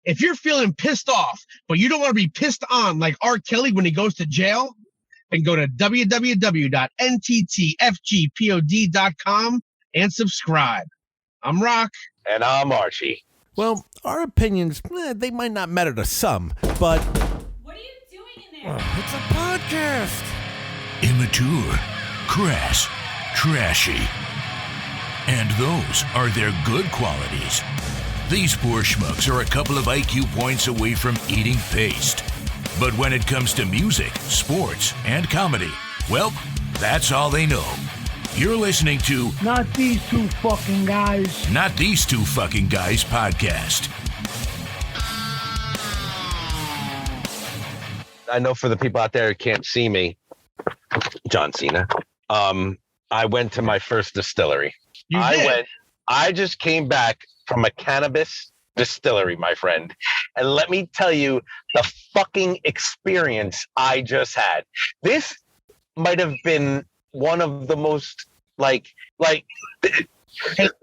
if you're feeling pissed off, but you don't want to be pissed on like R. Kelly when he goes to jail, then go to www.NTTFGPOD.com and subscribe. I'm Rock. And I'm Archie. Well, our opinions, they might not matter to some, but... What are you doing in there? It's a podcast. Immature, crass, trashy. And those are their good qualities. These poor schmucks are a couple of IQ points away from eating paste. But when it comes to music, sports, and comedy, well, that's all they know. You're listening to Not These Two Fucking Guys. Not These Two Fucking Guys podcast. I know for the people out there who can't see me, John Cena, I went to my first distillery. I just came back from a Cannabis Distillery, my friend. And let me tell you the fucking experience I just had. This might have been one of the most hey,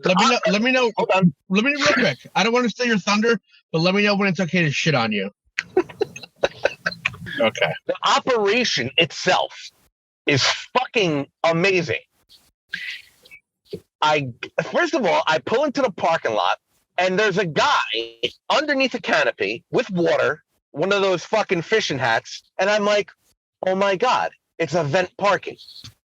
let me know. Hold on. Let me know real quick. I don't want to steal your thunder, but let me know when it's okay to shit on you. Okay. The operation itself is fucking amazing. First of all, I pull into the parking lot and there's a guy underneath a canopy with water, one of those fucking fishing hats. And I'm like, oh my God, it's event parking.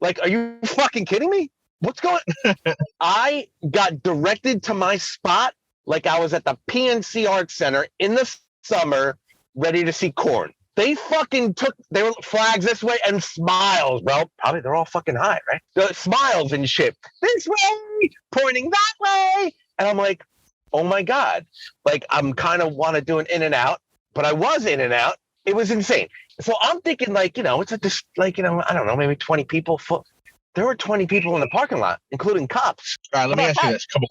Like, are you fucking kidding me? What's going on? I got directed to my spot like I was at the PNC Arts Center in the summer, ready to see Korn. They fucking they were flags this way and smiles, bro. Probably they're all fucking high, right? The smiles and shit. This way, pointing that way. And I'm like, oh my God. Like, I'm kind of want to do an in and out, but I was in and out. It was insane. So I'm thinking like, it's I don't know, maybe 20 people. There were 20 people in the parking lot, including cops. All right, let me ask you this. Couple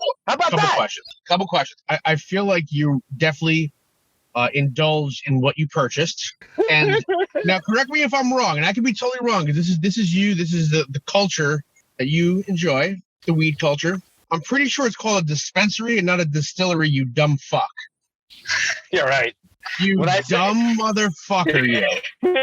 questions. I feel like you definitely indulge in what you purchased. And now correct me if I'm wrong, and I could be totally wrong, because this is you, this is the culture that you enjoy, the weed culture. I'm pretty sure it's called a dispensary and not a distillery, you dumb fuck. You're right. You dumb motherfucker, you. You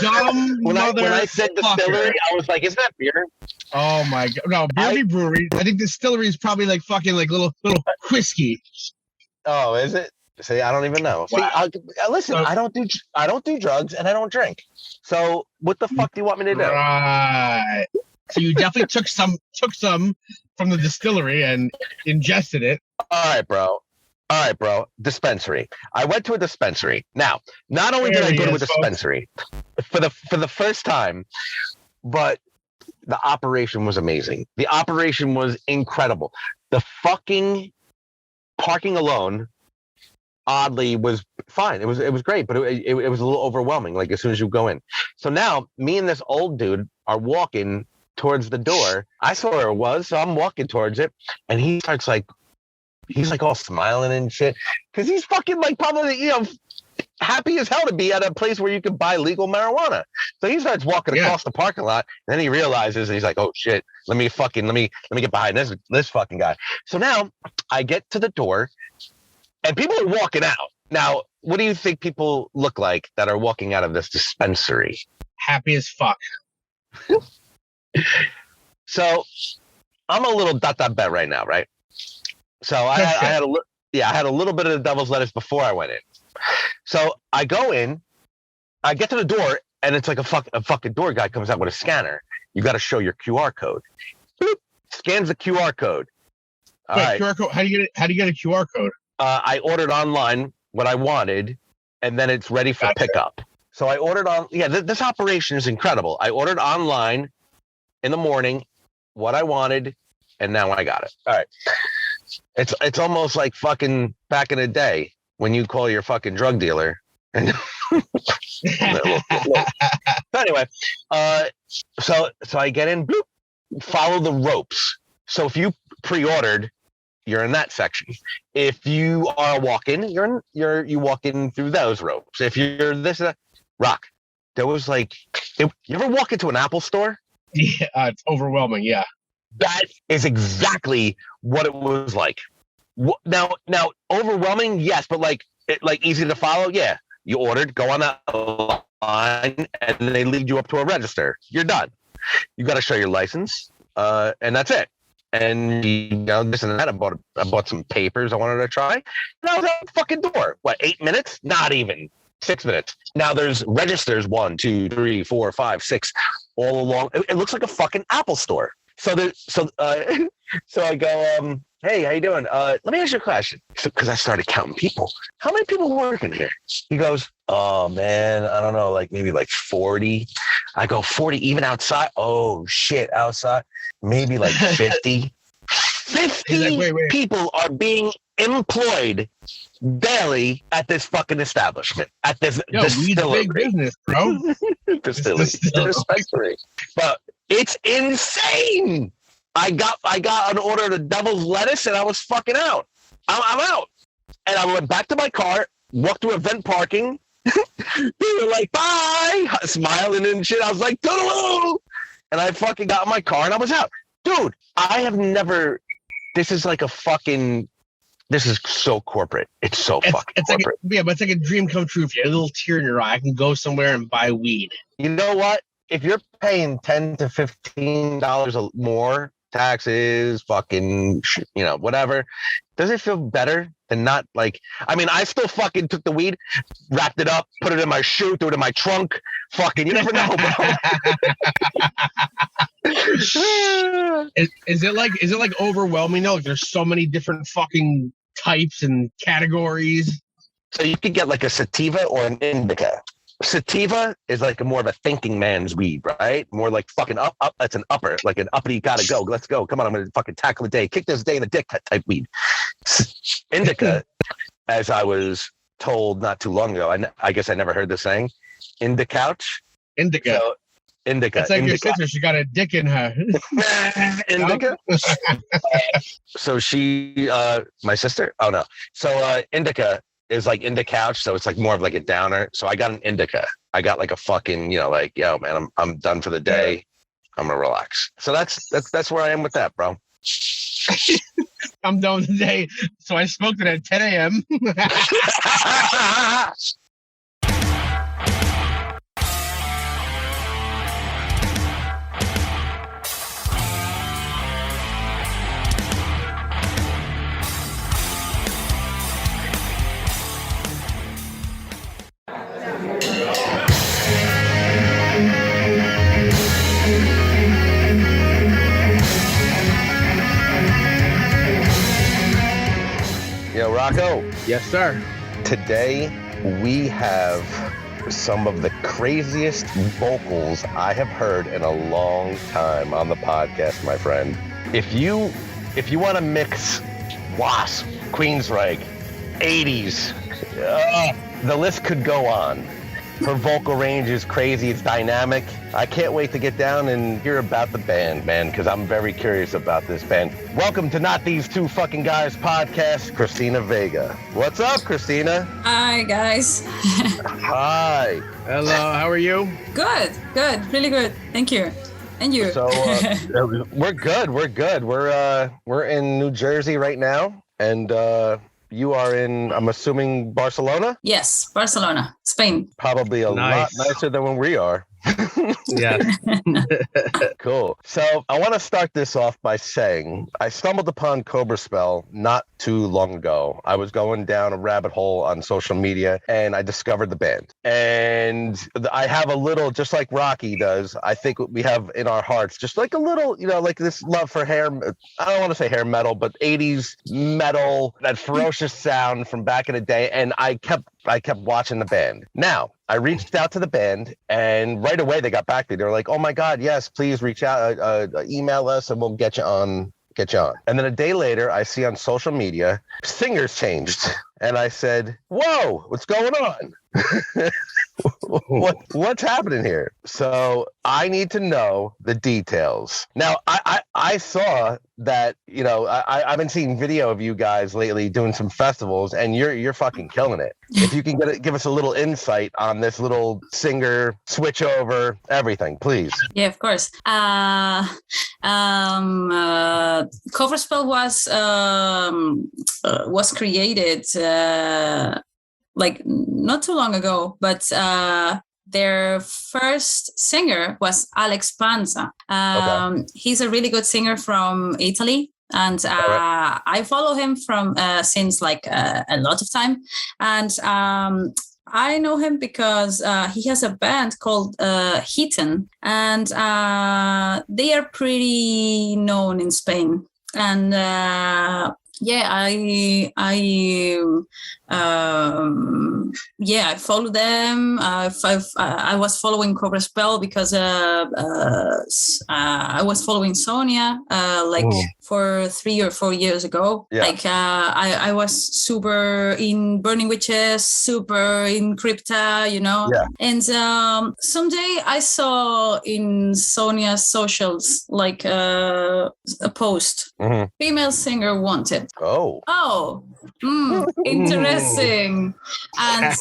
dumb motherfucker. When I said distillery, I was like, isn't that beer? Oh my God. No, beer brewery. I think distillery is probably like fucking like little whiskey. Oh, is it? See, I don't even know. Wow. See, listen, I don't do drugs and I don't drink. So what the fuck do you want me to do? Right. So you definitely took some from the distillery and ingested it. All right, bro. Dispensary. I went to a dispensary. Now, not only did I go to a dispensary for the first time, but the operation was amazing. The operation was incredible. The fucking parking alone, oddly, was fine. It was great, but it was a little overwhelming. Like as soon as you go in. So now, me and this old dude are walking towards the door. I saw where it was, so I'm walking towards it, and he starts like. He's like all smiling and shit because he's fucking like probably, happy as hell to be at a place where you can buy legal marijuana. So he starts walking across the parking lot and then he realizes and he's like, oh shit, let me get behind this fucking guy. So now I get to the door and people are walking out. Now, what do you think people look like that are walking out of this dispensary? Happy as fuck. So I'm a little bet right now, right? So I had a little bit of the devil's lettuce before I went in. So I go in, I get to the door, and it's like a fucking door guy comes out with a scanner. You got to show your QR code. Boop, scans the QR code. All right. QR code. How do you get a QR code? I ordered online what I wanted, and then it's ready for pickup. So I ordered on. Yeah, this operation is incredible. I ordered online in the morning what I wanted, and now I got it. All right. It's almost like fucking back in the day when you call your fucking drug dealer. And anyway, so I get in, bloop, follow the ropes. So if you pre-ordered, you're in that section. If you are walking, you walk in through those ropes. If you're this Rock, there was like, you ever walk into an Apple store? Yeah, it's overwhelming. Yeah. That is exactly what it was like. Now, overwhelming, yes, but like easy to follow, yeah. You ordered, go on that line, and then they lead you up to a register. You're done. You got to show your license, and that's it. And this and that. I bought some papers I wanted to try, and I was at the fucking door. What, 8 minutes? Not even 6 minutes. Now there's registers 1, 2, 3, 4, 5, 6, all along. It looks like a fucking Apple store. So I go, hey, how you doing? Let me ask you a question. Because I started counting people. How many people work in here? He goes, oh, man, I don't know, like maybe like 40. I go, 40 even outside? Oh, shit, outside? Maybe like 50. 50 wait. people are being employed daily at this fucking establishment, at this distillery. Big business, bro. Dispensary. But it's insane. I got an order of the devil's lettuce and I was fucking out. I'm out. And I went back to my car, walked through event parking. They were like, bye, smiling and shit. I was like, toodaloo. And I fucking got in my car and I was out. Dude, I have never, this is like a fucking, this is so corporate. It's fucking corporate. But it's like a dream come true. If you have a little tear in your eye, I can go somewhere and buy weed. You know what? If you're paying $10 to $15 more, taxes, fucking, whatever, does it feel better than not? Like, I mean, I still fucking took the weed, wrapped it up, put it in my shoe, threw it in my trunk. Fucking, you never know, bro. Is it like overwhelming though? Like there's so many different fucking types and categories. So you could get like a sativa or an indica. Sativa is like more of a thinking man's weed, right? More like fucking up. That's an upper, like an uppity gotta go. Let's go. Come on, I'm gonna fucking tackle the day. Kick this day in the dick type weed. Indica, as I was told not too long ago, I guess I never heard the saying. Indica. So, indica. It's like indica. Your sister, she got a dick in her. Indica. So she, my sister. Oh no. So indica is like in the couch, so it's like more of like a downer. So I got an indica. I got like a fucking, like, yo, man, I'm done for the day. I'm gonna relax. So that's where I am with that, bro. I'm done with the day. So I smoked it at 10 a.m. Yo, Rocco. Yes, sir. Today we have some of the craziest vocals I have heard in a long time on the podcast, my friend. If you want to mix Wasp, Queensryche, 80s, the list could go on. Her vocal range is crazy. It's dynamic. I can't wait to get down and hear about the band, man, because I'm very curious about this band. Welcome to Not These Two Fucking Guys podcast, Kristina Vega. What's up, Kristina? Hi, guys. Hi. Hello, how are you? Good, really good. Thank you. And you? So we're good. We're in New Jersey right now, and you are in, I'm assuming, Barcelona? Yes, Barcelona, Spain. Probably a lot nicer than when we are. Yeah. Cool. So I want to start this off by saying I stumbled upon Cobra Spell not too long ago. I was going down a rabbit hole on social media and I discovered the band. And I have a little, just like Rocky does, I think we have in our hearts, just like a little, like this love for hair. I don't want to say hair metal, but 80s metal, that ferocious sound from back in the day. And I kept watching the band. Now, I reached out to the band, and right away they got back to me. They were like, "Oh my God, yes, please reach out, email us, and we'll get you on." And then a day later, I see on social media, singers changed, and I said, "Whoa, what's going on?" What's happening here? So I need to know the details. Now, I saw that, you know, I've been seeing video of you guys lately doing some festivals, and you're fucking killing it. If you can give us a little insight on this little singer switch over, everything, please. Yeah, of course. Cobra Spell was created like not too long ago, but their first singer was Alex Panza. He's a really good singer from Italy. And I follow him from since like a lot of time. And I know him because he has a band called Heaton, and they are pretty known in Spain. And I follow them. I was following Cobra Spell because I was following Sonia for 3 or 4 years ago. Yeah. Like I was super in Burning Witches, super in Crypta, you know. Yeah. And someday I saw in Sonia's socials like a post. Mm-hmm. Female singer wanted. Oh, interesting. And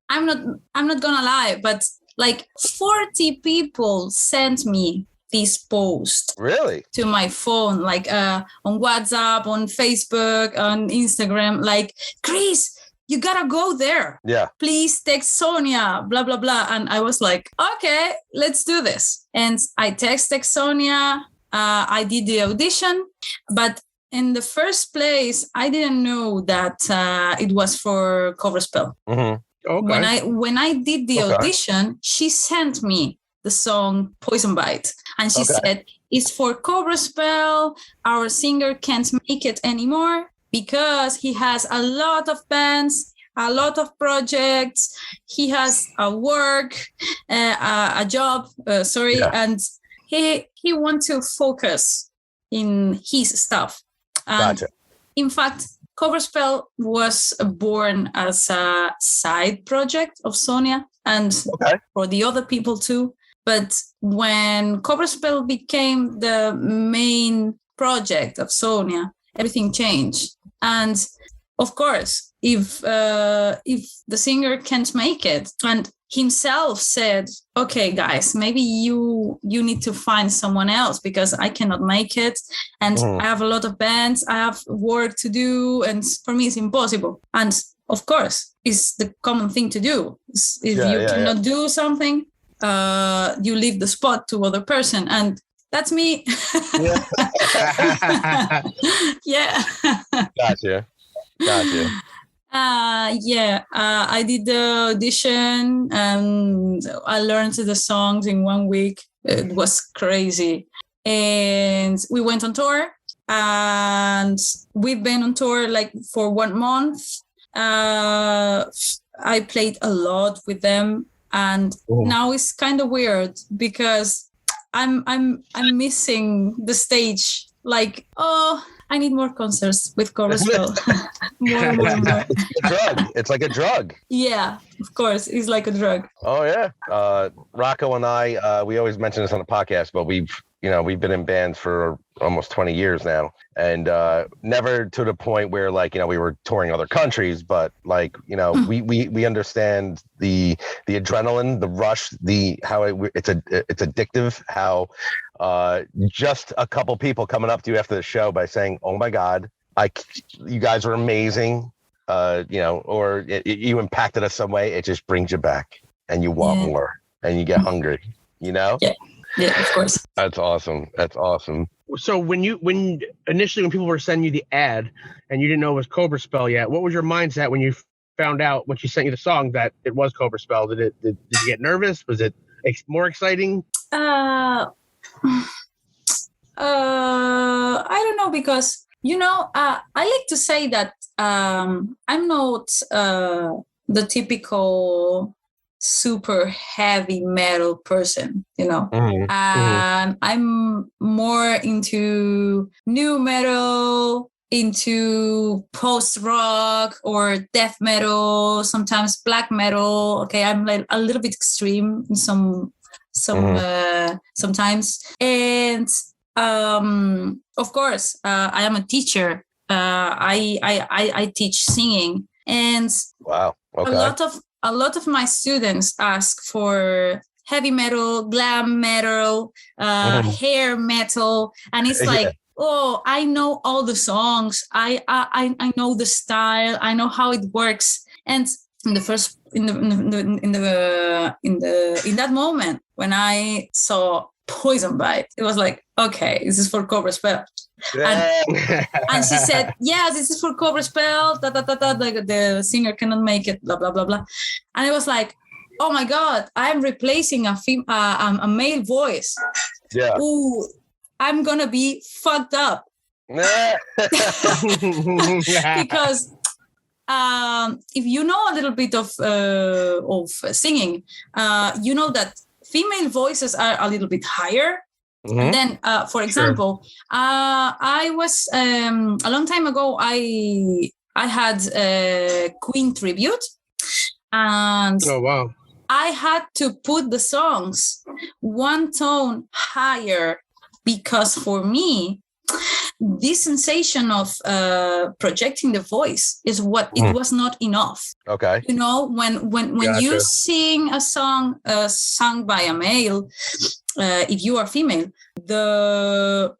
I'm not gonna lie, but like 40 people sent me this post. Really? To my phone, like on WhatsApp, on Facebook, on Instagram, like, Chris, you gotta go there. Yeah. Please text Sonia, blah, blah, blah. And I was like, okay, let's do this. And I texted Sonia. I did the audition, but in the first place, I didn't know that it was for Cobra Spell. Mm-hmm. Okay. When I did the audition, she sent me the song Poison Bite. And she said, it's for Cobra Spell. Our singer can't make it anymore because he has a lot of bands, a lot of projects. He has a work, a job, and he wants to focus in his stuff. And in fact, Cobra Spell was born as a side project of Sonia and for the other people too. But when Cobra Spell became the main project of Sonia, everything changed. And of course, if the singer can't make it, and himself said, okay, guys, maybe you need to find someone else because I cannot make it. And I have a lot of bands, I have work to do. And for me, it's impossible. And of course, it's the common thing to do. If you cannot do something, you leave the spot to other person. And that's me. Yeah. Gotcha. I did the audition and I learned the songs in 1 week. It was crazy. And we went on tour and we've been on tour like for 1 month. I played a lot with them and now it's kind of weird because I'm missing the stage. Like, I need more concerts with Cobra Spell. more. It's a drug. It's like a drug. Yeah, of course. It's like a drug. Oh, yeah. Rocco and I, we always mention this on the podcast, but we've been in bands for almost 20 years now. And never to the point where, like, we were touring other countries, but, like, we understand the adrenaline, the rush, how it's addictive, how just a couple people coming up to you after the show by saying, oh my God, you guys are amazing, or you impacted us some way. It just brings you back and you want more and you get hungry, Yeah, of course. That's awesome. So when initially when people were sending you the ad and you didn't know it was Cobra Spell yet, what was your mindset when you found out when she sent you the song that it was Cobra Spell? Did you get nervous? Was it more exciting? I don't know because I like to say that I'm not the typical super heavy metal person, and I'm more into new metal, into post rock or death metal, sometimes black metal. Okay, I'm like a little bit extreme in sometimes. And of course, I am a teacher. I teach singing, and wow, okay. a lot of my students ask for heavy metal, glam metal, hair metal, and it's like, oh, I know all the songs. I know the style. I know how it works. And in that moment when I saw Poison Bite, it was like, okay, this is for Cobra Spell. And she said, yeah, this is for Cobra Spell. The singer cannot make it. Blah blah blah blah. And it was like, oh my God, I'm replacing a male voice. Yeah. Ooh, I'm gonna be fucked up. Because if you know a little bit of singing, you know that female voices are a little bit higher. Mm-hmm. And then, for example, I was a long time ago. I had a Queen tribute, and oh wow, I had to put the songs one tone higher because for me, this sensation of projecting the voice is what it was not enough. Okay. You know, when gotcha. You sing a song sung by a male, if you are female, the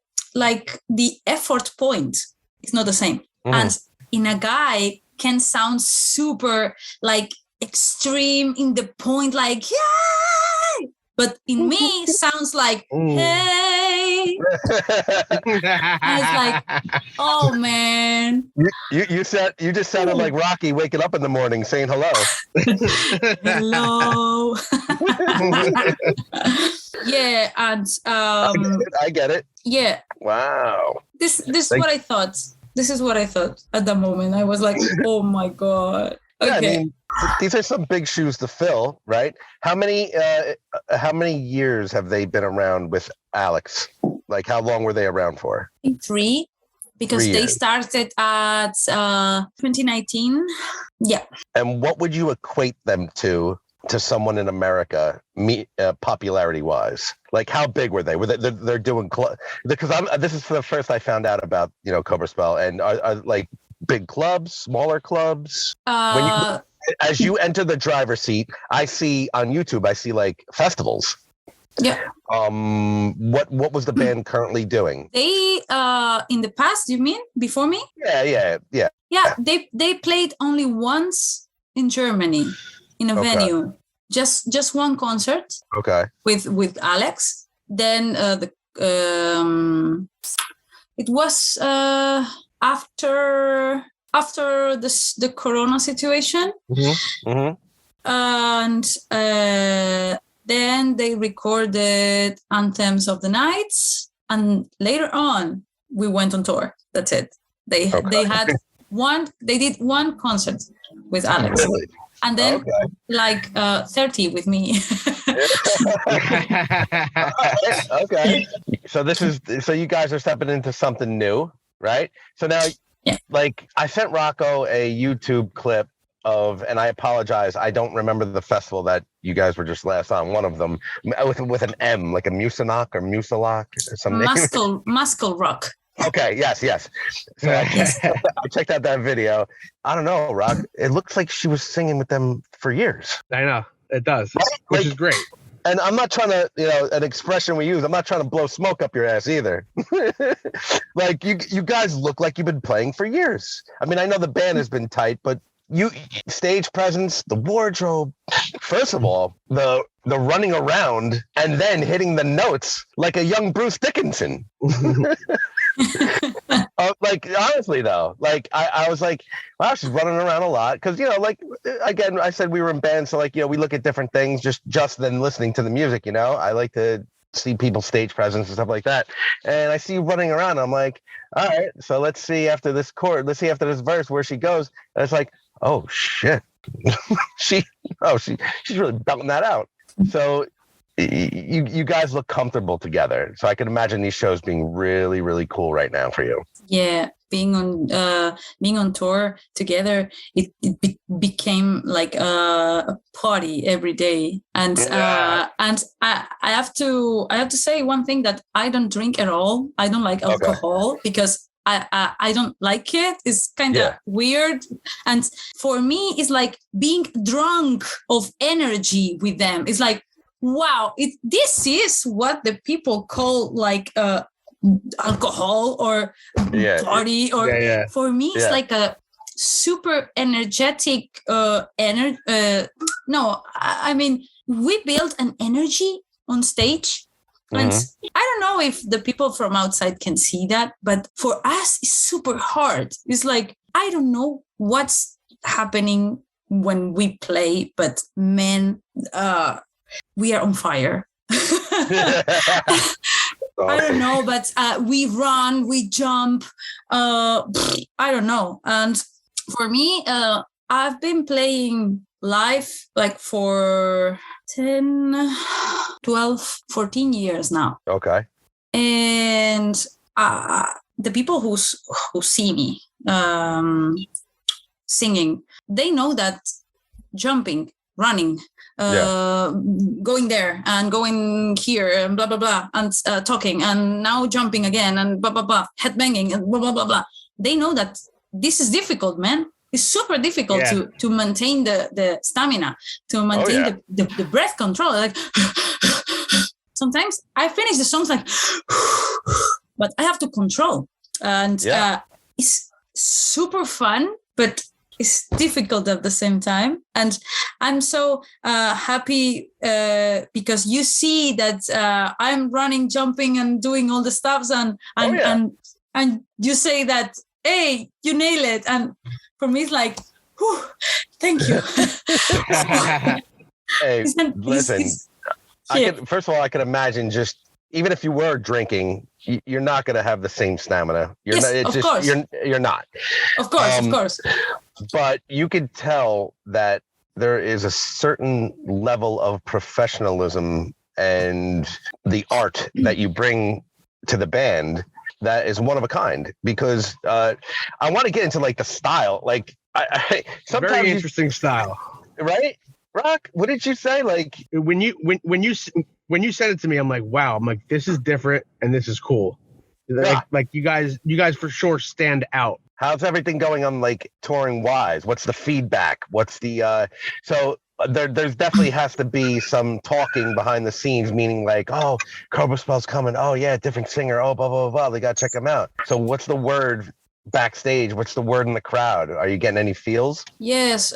effort point is not the same. And in a guy can sound super like extreme in the point, like yay, but in me sounds like hey. And it's like, oh man. You just sounded like Rocky waking up in the morning saying hello. Hello. Yeah, and I get it. Yeah. Wow. This is what I thought. This is what I thought at the moment. I was like, oh my God. Okay. Yeah, I mean, these are some big shoes to fill, right? How many years have they been around with Alex? Like, how long were they around for? 3, because they started at 2019. Yeah. And what would you equate them to someone in America, popularity-wise? Like, how big were they? They're doing because this is the first I found out about Cobra Spell, and are like big clubs, smaller clubs. As you enter the driver's seat, I see on YouTube, like festivals. Yeah. What was the band currently doing? They in the past, you mean before me? Yeah. Yeah, they played only once in Germany in a venue. Just one concert. Okay. With Alex. Then it was after the Corona situation. Mm-hmm. Mm-hmm. And then they recorded Anthems of the Nights, and later on we went on tour. That's it. They did one concert with Alex. Really? And then 30 with me. Okay. So you guys are stepping into something new, right? So now, like, I sent Rocco a YouTube clip of, and I apologize, I don't remember the festival that you guys were just last on. One of them with an M, like a Musinok or Musilok or something. Muscle Rock. Okay. Yes. So I checked out that video. I don't know, Rock. It looks like she was singing with them for years. I know it does, which is great. And I'm not trying to, an expression we use, I'm not trying to blow smoke up your ass either. Like, you guys look like you've been playing for years. I mean, I know the band has been tight, but stage presence, the wardrobe, first of all, the running around and then hitting the notes like a young Bruce Dickinson. Like, honestly though, like I was like, wow, she's running around a lot, because like, again, I said we were in bands, so like, we look at different things just than listening to the music. I like to see people's stage presence and stuff like that, and I see you running around, and I'm like, all right, so let's see after this verse where she goes, and it's like, oh shit. she's really belting that out. So you guys look comfortable together. So I can imagine these shows being really, really cool right now for you. Yeah. being on tour together, it became like a party every day. And I have to say one thing, that I don't drink at all. I don't like alcohol because I don't like it. It's kind of weird. And for me, it's like being drunk of energy with them. It's like, wow, this is what the people call like alcohol or party. Or for me, it's like a super energetic no, I mean, we build an energy on stage. And I don't know if the people from outside can see that, but for us, it's super hard. It's like, I don't know what's happening when we play, but man, we are on fire. I don't know, but we run, we jump. I don't know. And for me, I've been playing live like for 10, 12, 14 years now. Okay. And the people who see me singing, they know that jumping, running, going there and going here and blah, blah, blah, and talking and now jumping again and blah, blah, blah, headbanging and blah, blah, blah, blah. They know that this is difficult, man. It's super difficult to maintain the stamina, to maintain the breath control. Like sometimes I finish the songs like, but I have to control. And it's super fun, but it's difficult at the same time. And I'm so happy because you see that I'm running, jumping and doing all the stuffs and you say that, hey, you nail it. And for me, it's like, whew, thank you. Hey, listen, first of all, I can imagine just, even if you were drinking, you're not going to have the same stamina. You're not. Of course. But you could tell that there is a certain level of professionalism and the art that you bring to the band that is one of a kind, because I want to get into like the style. Like I sometimes very interesting style, right? Rock, what did you say? Like when you said it to me, I'm like, wow. I'm like, this is different and this is cool. Like you guys for sure stand out. How's everything going on, like touring wise? What's the feedback? What's the so there's definitely has to be some talking behind the scenes, meaning like, oh, Cobra Spell's coming. Oh yeah, different singer. Oh, blah, blah, blah. They got to check him out. So what's the word backstage? What's the word in the crowd? Are you getting any feels? Yes.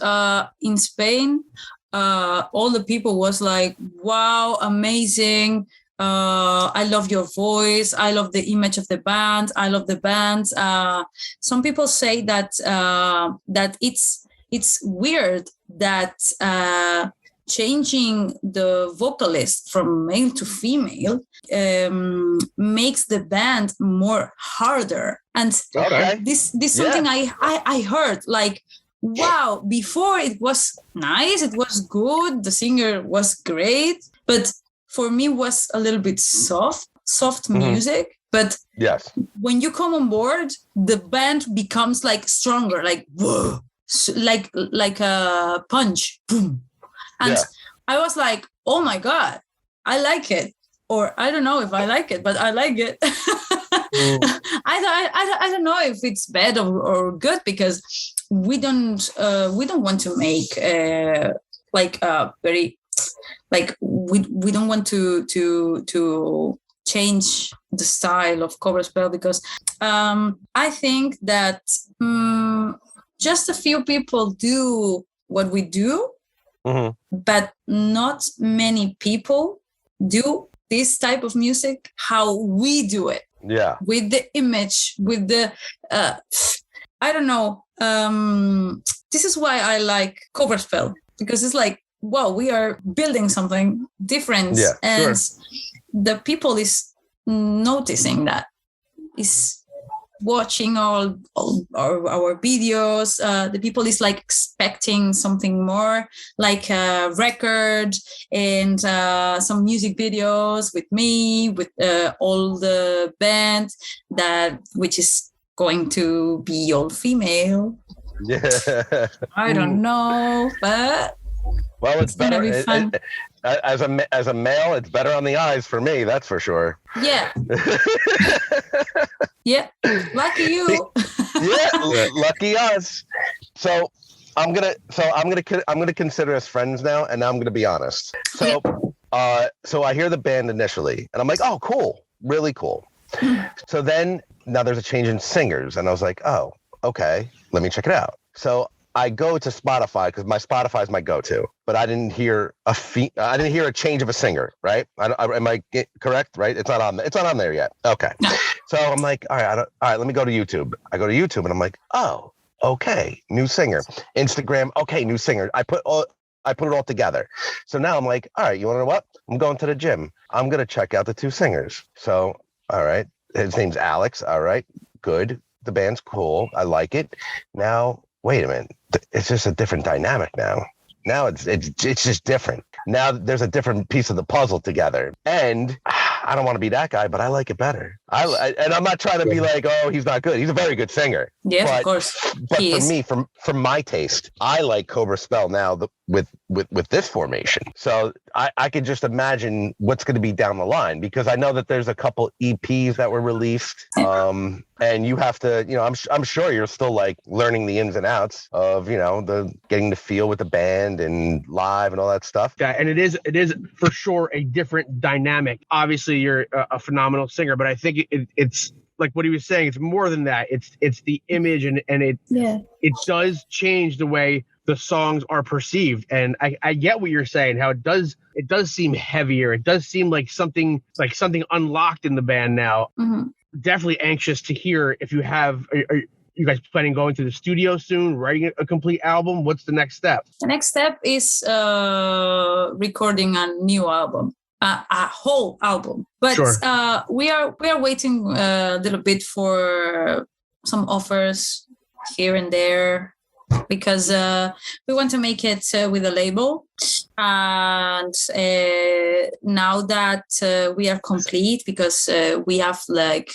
In Spain, all the people was like, wow, amazing. I love your voice. I love the image of the band. I love the band. Some people say that that it's weird that changing the vocalist from male to female makes the band more harder. And this something I heard, like, wow, before it was nice, it was good, the singer was great, but for me was a little bit soft music. But when you come on board, the band becomes like stronger, like whoa, like a punch, boom. And I was like, oh my God, I like it. Or I don't know if I like it, but I like it. I don't know if it's bad or good, because we don't want to make very, like we don't want to change the style of Cobra Spell, because I think that just a few people do what we do, but not many people do this type of music how we do it. Yeah, with the image, with the I don't know. This is why I like Cobra Spell, because it's like, wow, we are building something different, and the people is noticing that, is watching all our videos. The people is like expecting something more, like a record and some music videos with me, with all the band, which is going to be all female. Yeah. I don't know, but well, it's better. Gonna be fun. As a male, it's better on the eyes for me. That's for sure. Yeah. Yeah. Lucky you. Yeah. Lucky us. So I'm gonna consider us friends now, and now I'm gonna be honest. So, so I hear the band initially, and I'm like, oh, cool, really cool. So then now there's a change in singers, and I was like, oh, okay, let me check it out. So I go to Spotify because my Spotify is my go-to, but I didn't hear a change of a singer, right? Am I correct? Right? It's not on there yet. Okay. No. So I'm like, all right, let me go to YouTube. I go to YouTube and I'm like, oh, okay, new singer. Instagram, okay, new singer. I put it all together. So now I'm like, all right, you want to know what? I'm going to the gym. I'm going to check out the two singers. So, all right, his name's Alex. All right, good. The band's cool. I like it. Now, wait a minute. It's just a different dynamic now. Now it's just different. Now there's a different piece of the puzzle together. And I don't want to be that guy, but I like it better. And I'm not trying to be like, oh, he's not good. He's a very good singer. Yes, of course. But for me, from my taste, I like Cobra Spell now with this formation. So I could just imagine what's going to be down the line, because I know that there's a couple EPs that were released. And you have to, I'm sure you're still like learning the ins and outs of, the getting the feel with the band and live and all that stuff. Yeah, and it is for sure a different dynamic. Obviously, you're a phenomenal singer, but I think it's like what he was saying. It's more than that. It's the image, and it does change the way the songs are perceived. And I get what you're saying. How it does seem heavier. It does seem like something unlocked in the band now. Mm-hmm. Definitely anxious to hear if you have. Are you guys planning going to the studio soon, writing a complete album? What's the next step? The next step is recording a new album, a whole album. But sure. We are waiting a little bit for some offers here and there, because we want to make it with a label. And now that we are complete, because we have like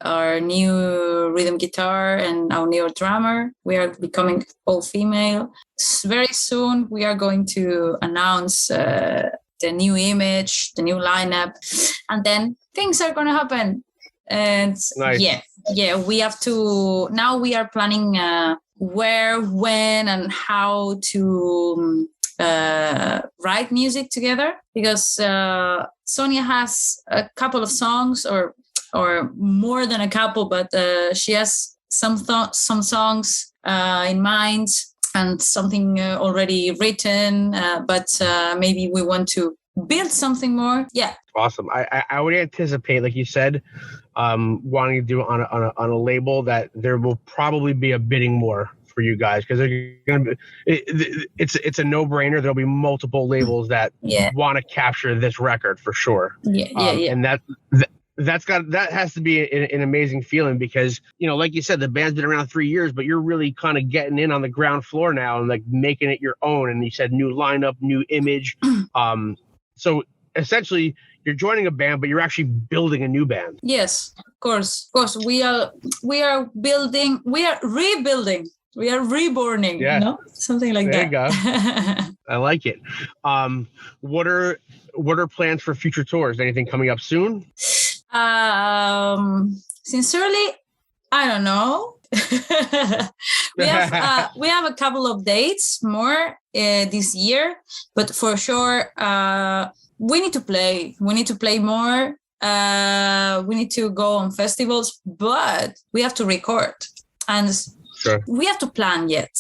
our new rhythm guitar and our new drummer, we are becoming all female. Very soon we are going to announce the new image, the new lineup, and then things are going to happen. And nice. yeah, we have to, now we are planning where, when, and how to write music together, because Sonia has a couple of songs, or more than a couple, but she has some songs in mind and something already written, but maybe we want to build something more. Yeah. Awesome. I would anticipate, like you said, wanting to do it on a label, that there will probably be a bidding more for you guys, because it's a no-brainer. There'll be multiple labels that want to capture this record for sure. And that has to be an amazing feeling, because like you said, the band's been around 3 years, but you're really kind of getting in on the ground floor now and like making it your own. And you said new lineup, new image. So essentially you're joining a band, but you're actually building a new band. Yes, of course. We are building, we are rebuilding. We are reborning, something like that. There you go. I like it. What are plans for future tours? Anything coming up soon? Sincerely, I don't know. we have a couple of dates more this year, but for sure, we need to play. We need to play more. We need to go on festivals, but we have to record, and sure. We have to plan yet.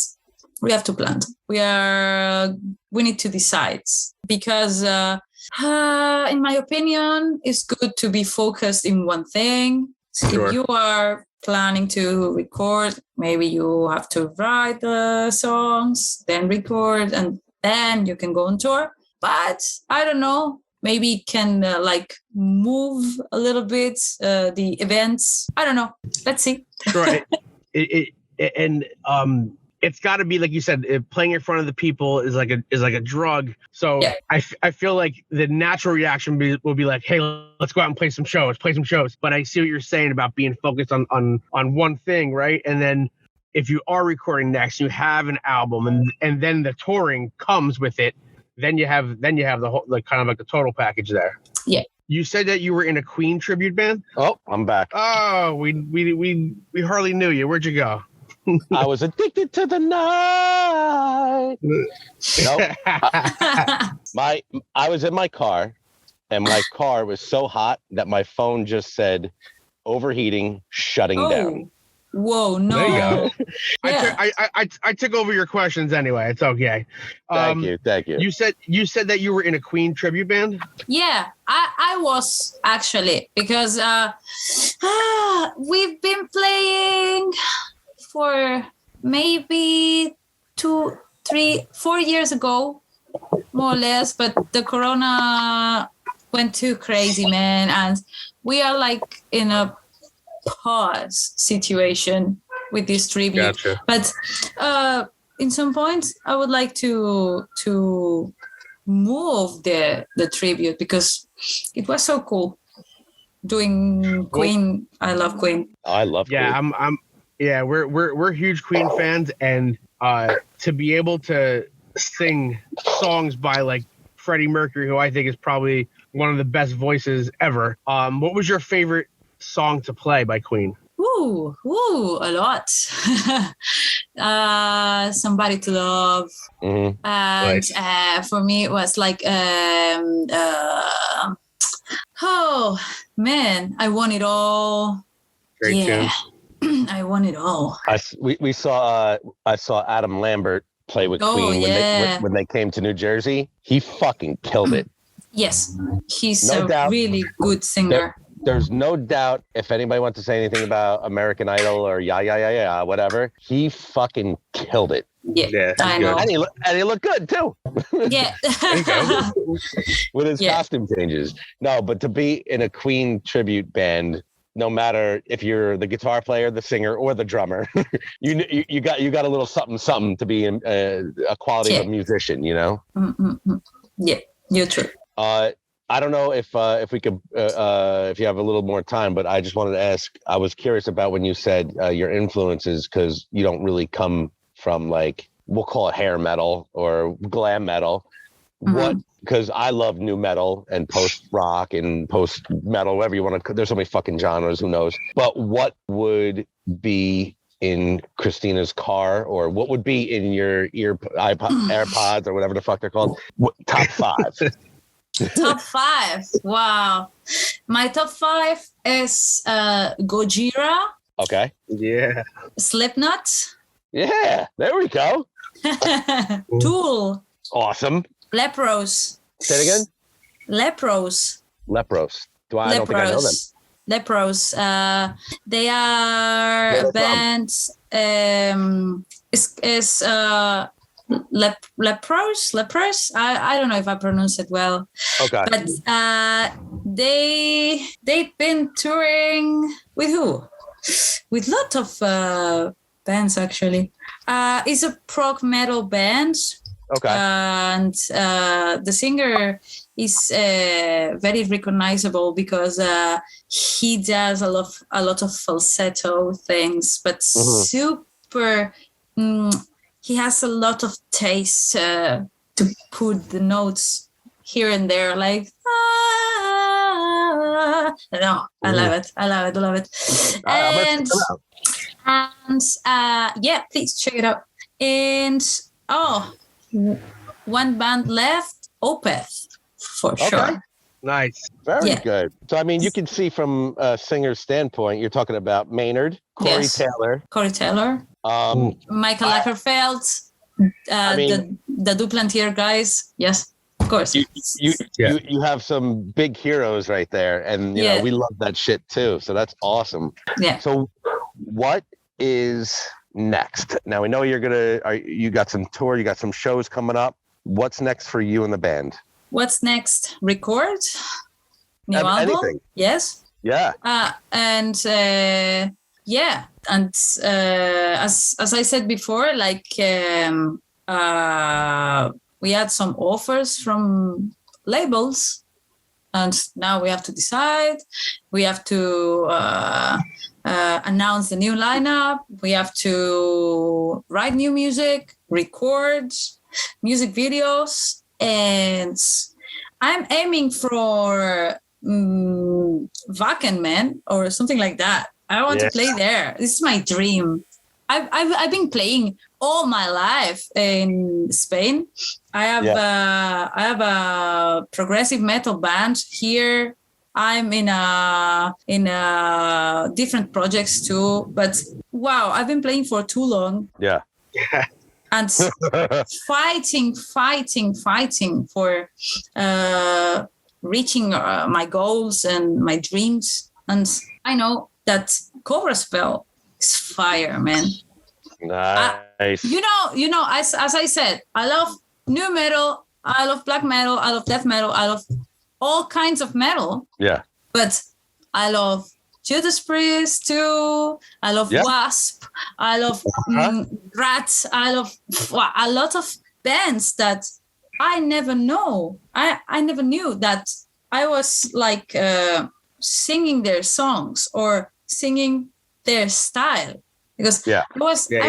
We have to plan. We need to decide, because in my opinion, it's good to be focused in one thing. So sure. If you are planning to record, maybe you have to write the songs, then record, and then you can go on tour. But I don't know, maybe can move a little bit the events. I don't know. Let's see. Right. And it's got to be like you said, playing in front of the people is like a drug. So yeah. I feel like the natural reaction will be like, hey, let's go out and play some shows. But I see what you're saying about being focused on one thing, right? And then if you are recording next, you have an album, and then the touring comes with it. Then you have the whole, like, kind of like the total package there. Yeah. You said that you were in a Queen tribute band? Oh, I'm back. Oh, we hardly knew you. Where'd you go? I was addicted to the night. Nope. I was in my car, and my car was so hot that my phone just said overheating, shutting down. Whoa, no. There you go. Yeah. I took over your questions anyway. It's okay. Thank you. You said that you were in a Queen tribute band? Yeah, I was actually, because we've been playing for maybe 2, 3, 4 years ago, more or less, but the corona went too crazy, man, and we are like in a pause situation with this tribute. Gotcha. But in some points I would like to move the tribute, because it was so cool doing Queen. I love Queen. I love Queen. We're huge Queen fans, and to be able to sing songs by like Freddie Mercury, who I think is probably one of the best voices ever. What was your favorite song to play by Queen? Ooh, a lot. Somebody to Love. Mm-hmm. And Nice. For me it was like oh man, I Want It All. Great tune. I Want It All. I saw Adam Lambert play with Queen when they came to New Jersey. He fucking killed it. Yes, he's No a doubt. really good singer. There's no doubt, if anybody wants to say anything about American Idol or whatever, he fucking killed it. Yeah, I know. And he looked good too. Yeah. With his costume changes. No, but to be in a Queen tribute band, no matter if you're the guitar player, the singer, or the drummer, you got a little something to be a quality of a musician, you know? Mm-hmm. Yeah, you're true. I don't know if we could, if you have a little more time, but I just wanted to ask, I was curious about when you said your influences, because you don't really come from, like, we'll call it hair metal or glam metal. Mm-hmm. What, because I love new metal and post rock and post metal, whatever you want to, there's so many fucking genres, who knows? But what would be in Kristina's car, or what would be in your AirPods or whatever the fuck they're called? Top 5. Top 5. Wow. My top 5 is Gojira. Okay. Yeah. Slipknot. Yeah. There we go. Tool. Awesome. Lepros. Say it again. Lepros. I don't think I know them. Lepros. They are a band. Lepros. I don't know if I pronounce it well. Okay. But they've been touring with who? With lot of bands actually. It's a prog metal band. Okay. And the singer is very recognizable because he does a lot of falsetto things, but super. He has a lot of taste to put the notes here and there, like. No, I love it. And please check it out. And one band left, Opeth, for sure. Nice. Very good. So, I mean, you can see from a singer's standpoint, you're talking about Maynard, Corey Taylor, Michael Lagerfeld, the Duplantier guys. Yes, of course. You have some big heroes right there, and you know we love that shit too. So that's awesome. Yeah. So, what is next? Now we know you got some tour, you got some shows coming up. What's next for you and the band? What's next? Record? New album? Anything. Yes. Yeah. And yeah, and as I said before, like we had some offers from labels, and now we have to decide. We have to announce the new lineup. We have to write new music, record music videos, and I'm aiming for Wackenman or something like that. I want to play there. This is my dream. I've been playing all my life in Spain. I have a progressive metal band here. I'm in different projects too. But wow, I've been playing for too long. Yeah. And fighting for reaching my goals and my dreams. And I know that Cobra Spell is fire, man. Nice. You know, as I said, I love new metal, I love black metal, I love death metal, I love all kinds of metal. Yeah. But I love Judas Priest too. I love Wasp. I love Rat. I love a lot of bands that I never know. I never knew that I was like singing their songs or singing their style, because I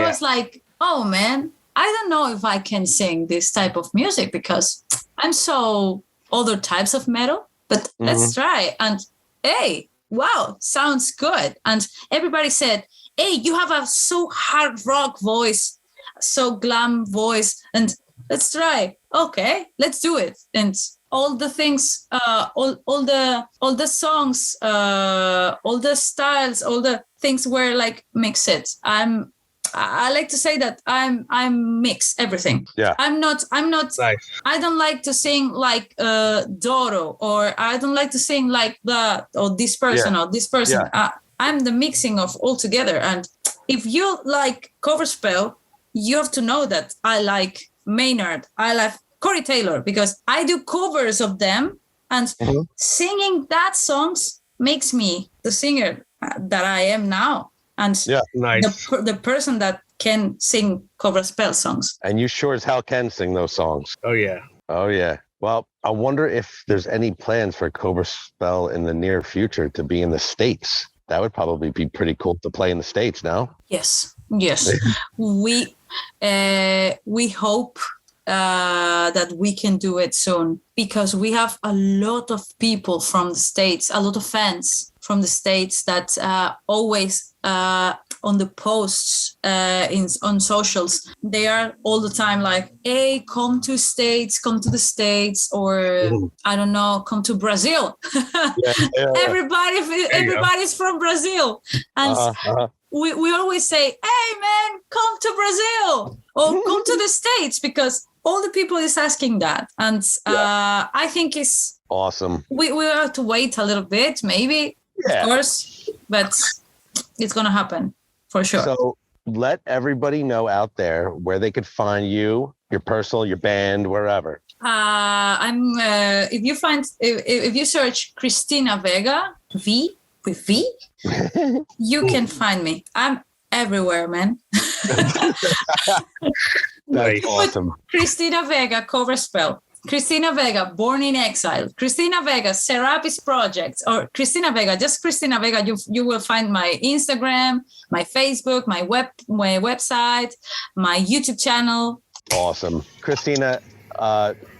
was like, oh man, I don't know if I can sing this type of music because I'm so other types of metal, but let's try. And hey, wow, sounds good. And everybody said, hey, you have a so hard rock voice, so glam voice, and let's try. Okay, let's do it. And all the things, all the songs, all the styles, all the things were like mixed. I like to say that I'm mix everything. Yeah. I'm not nice. I don't like to sing like Doro, or I don't like to sing like that, or this person or this person. I'm the mixing of all together. And if you like Cobra Spell, you have to know that I like Maynard, I like Corey Taylor, because I do covers of them, and singing that songs makes me the singer that I am now. And the person that can sing Cobra Spell songs. And you sure as hell can sing those songs. Oh, yeah. Oh, yeah. Well, I wonder if there's any plans for Cobra Spell in the near future to be in the States. That would probably be pretty cool to play in the States now. Yes. We hope that we can do it soon, because we have a lot of people from the States, a lot of fans from the States that always on the posts on socials, they are all the time like, hey, come to the States, or I don't know, come to Brazil. Everybody's from Brazil. And we always say, hey man, come to Brazil or come to the States, because all the people is asking that. And I think it's awesome. We have to wait a little bit, maybe, of course, but it's going to happen for sure. So let everybody know out there where they could find you, your personal, your band, wherever. I'm if you search Kristina Vega, V with V, you can find me. I'm everywhere, man. That's awesome. Kristina Vega, Cobra Spell. Kristina Vega, Born in Exile. Kristina Vega, Serapis Project. Or Kristina Vega, just Kristina Vega. You will find my Instagram, my Facebook, my website, my YouTube channel. Awesome. Kristina,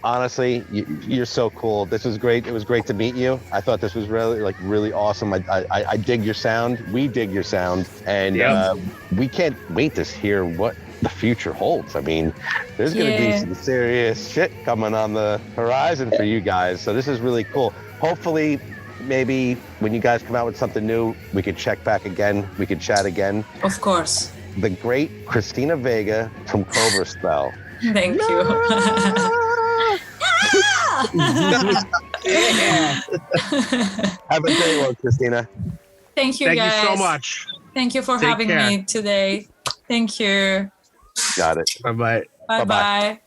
honestly, you're so cool. This was great. It was great to meet you. I thought this was really awesome. I dig your sound. We dig your sound. And we can't wait to hear what the future holds. I mean, there's going to be some serious shit coming on the horizon for you guys. So this is really cool. Hopefully, maybe when you guys come out with something new, we could check back again. We could chat again. Of course. The great Kristina Vega from Cobra Spell. Thank you. Have a great one, Kristina. Thank you, guys. Thank you so much. Thank you for having me today. Thank you. Got it. Bye-bye. Bye-bye.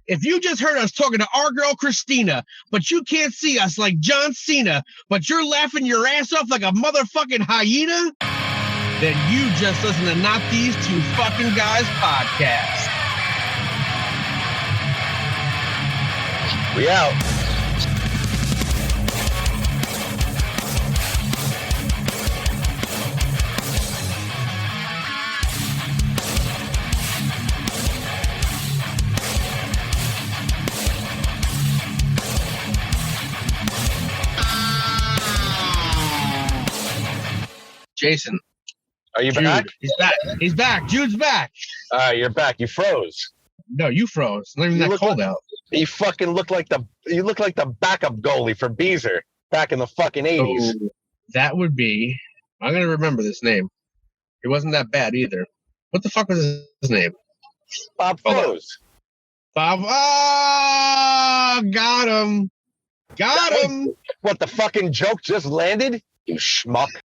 if you just heard us talking to our girl Kristina, but you can't see us like John Cena, but you're laughing your ass off like a motherfucking hyena, then you just listen to Not These Two Fucking Guys podcast. We out. Jason. Are you Jude, back? He's back. He's back. Jude's back. You're back. You froze. No, you froze. It's not even that cold out. You fucking look like the backup goalie for Beezer back in the fucking 80s. Oh, that would be. I'm gonna remember this name. It wasn't that bad either. What the fuck was his name? Bob Froze. Bob. Ah, got him. Got him. What, the fucking joke just landed? You schmuck.